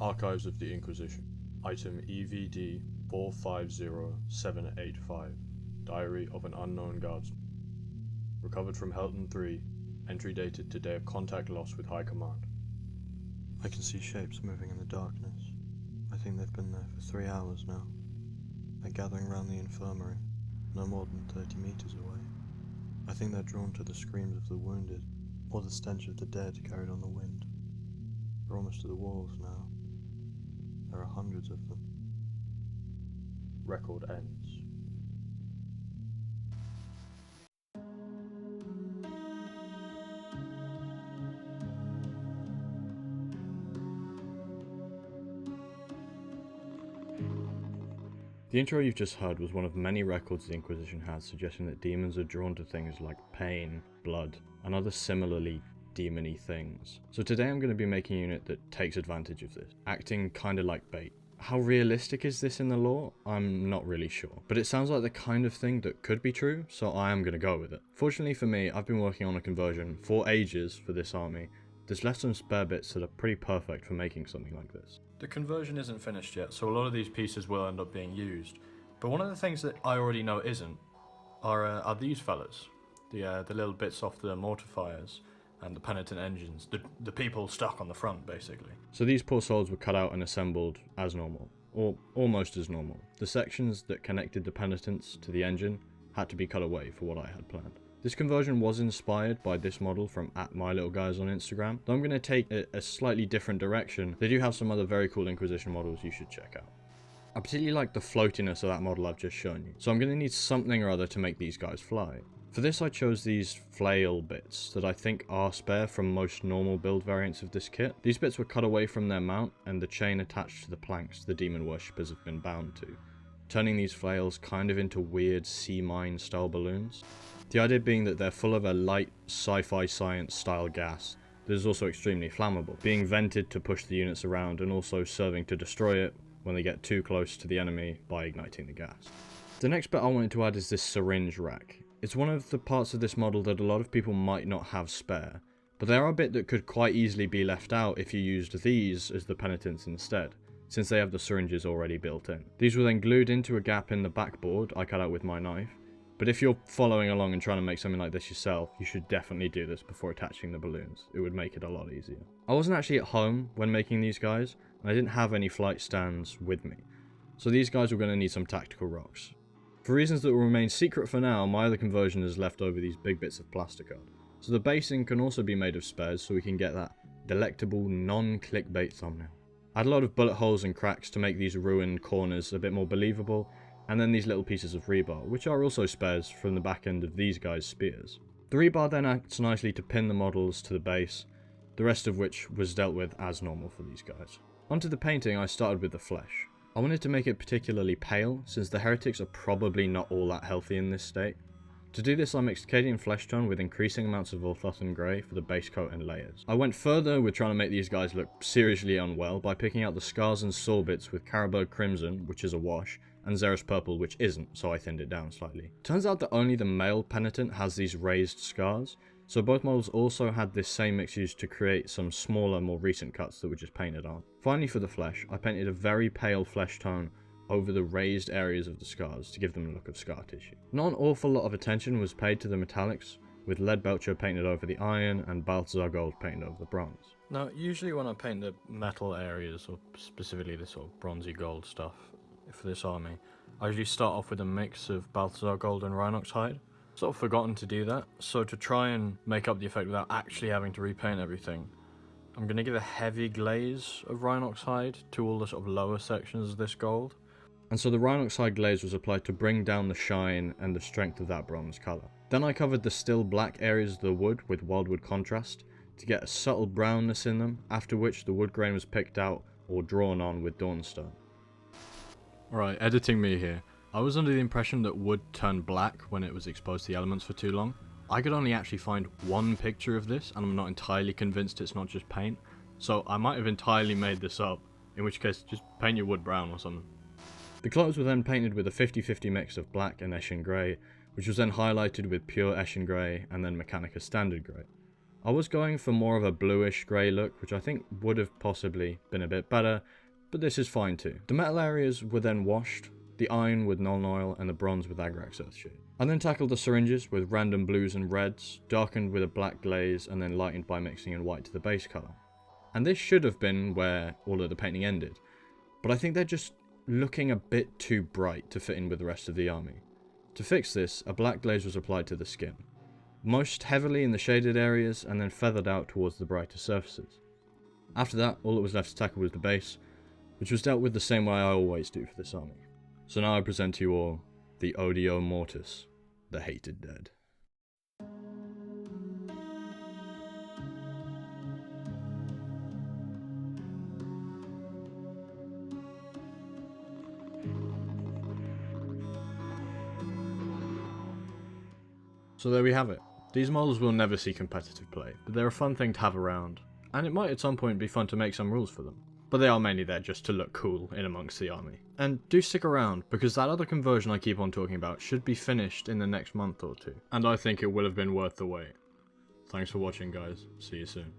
Archives of the Inquisition. Item EVD 450785. Diary of an Unknown Guardsman. Recovered from Helton 3. Entry dated to day of contact lost with High Command. I can see shapes moving in the darkness. I think they've been there for 3 hours now. They're gathering around the infirmary, no more than 30 meters away. I think they're drawn to the screams of the wounded, or the stench of the dead carried on the wind. They're almost to the walls now. There are hundreds of them. Record ends. The intro you've just heard was one of many records the Inquisition has suggesting that demons are drawn to things like pain, blood, and other similarly demon-y things. So today I'm going to be making a unit that takes advantage of this, acting kinda like bait. How realistic is this in the lore? I'm not really sure, but it sounds like the kind of thing that could be true, so I am going to go with it. Fortunately for me, I've been working on a conversion for ages for this army. There's left some spare bits that are pretty perfect for making something like this. The conversion isn't finished yet, so a lot of these pieces will end up being used. But one of the things that I already know isn't are these fellas. The little bits off the mortifiers and the Penitent Engines. The people stuck on the front, basically. So these poor souls were cut out and assembled as normal, or almost as normal. The sections that connected the penitents to the engine had to be cut away for what I had planned. This conversion was inspired by this model from @MyLittleGuys on Instagram, though I'm going to take it a slightly different direction. They do have some other very cool Inquisition models you should check out. I particularly like the floatiness of that model I've just shown you, so I'm going to need something or other to make these guys fly. For this I chose these flail bits that I think are spare from most normal build variants of this kit. These bits were cut away from their mount and the chain attached to the planks the demon worshippers have been bound to, turning these flails kind of into weird sea mine style balloons. The idea being that they're full of a light sci-fi science style gas that is also extremely flammable, being vented to push the units around and also serving to destroy it when they get too close to the enemy by igniting the gas. The next bit I wanted to add is this syringe rack. It's one of the parts of this model that a lot of people might not have spare, but there are a bit that could quite easily be left out if you used these as the penitents instead, since they have the syringes already built in. These were then glued into a gap in the backboard I cut out with my knife, but if you're following along and trying to make something like this yourself, you should definitely do this before attaching the balloons. It would make it a lot easier. I wasn't actually at home when making these guys, and I didn't have any flight stands with me, so these guys were going to need some tactical rocks. For reasons that will remain secret for now, my other conversion has left over these big bits of plasticard, so the basing can also be made of spares so we can get that delectable non-clickbait thumbnail. I had a lot of bullet holes and cracks to make these ruined corners a bit more believable, and then these little pieces of rebar, which are also spares from the back end of these guys' spears. The rebar then acts nicely to pin the models to the base, the rest of which was dealt with as normal for these guys. Onto the painting, I started with the flesh. I wanted to make it particularly pale, since the heretics are probably not all that healthy in this state. To do this I mixed Cadian flesh tone with increasing amounts of Ulthothan grey for the base coat and layers. I went further with trying to make these guys look seriously unwell by picking out the scars and sore bits with Carroburg Crimson, which is a wash, and Xeris Purple, which isn't, so I thinned it down slightly. Turns out that only the male penitent has these raised scars, so both models also had this same mix used to create some smaller, more recent cuts that were just painted on. Finally for the flesh, I painted a very pale flesh tone over the raised areas of the scars to give them a look of scar tissue. Not an awful lot of attention was paid to the metallics, with Lead Belcher painted over the iron and Balthazar Gold painted over the bronze. Now, usually when I paint the metal areas, or specifically this sort of bronzy gold stuff for this army, I usually start off with a mix of Balthazar Gold and Rhinox Hide. Sort of forgotten to do that, so to try and make up the effect without actually having to repaint everything, I'm going to give a heavy glaze of Rhinox Hide to all the sort of lower sections of this gold. And so the Rhinox Hide glaze was applied to bring down the shine and the strength of that bronze colour. Then I covered the still black areas of the wood with wildwood contrast to get a subtle brownness in them, after which the wood grain was picked out or drawn on with Dawnstone. Alright, editing me here. I was under the impression that wood turned black when it was exposed to the elements for too long. I could only actually find one picture of this, and I'm not entirely convinced it's not just paint, so I might have entirely made this up, in which case just paint your wood brown or something. The clothes were then painted with a 50-50 mix of black and Eshin Grey, which was then highlighted with pure Eshin Grey and then Mechanica Standard Grey. I was going for more of a bluish grey look, which I think would have possibly been a bit better, but this is fine too. The metal areas were then washed, the iron with Nuln Oil and the bronze with Agrax Earthshade. I then tackled the syringes with random blues and reds, darkened with a black glaze and then lightened by mixing in white to the base colour. And this should have been where all of the painting ended, but I think they're just looking a bit too bright to fit in with the rest of the army. To fix this, a black glaze was applied to the skin, most heavily in the shaded areas and then feathered out towards the brighter surfaces. After that, all that was left to tackle was the base, which was dealt with the same way I always do for this army. So now I present to you all the Odio Mortus, the Hated Dead. So there we have it. These models will never see competitive play, but they're a fun thing to have around, and it might at some point be fun to make some rules for them. But they are mainly there just to look cool in amongst the army. And do stick around, because that other conversion I keep on talking about should be finished in the next month or two. And I think it will have been worth the wait. Thanks for watching, guys. See you soon.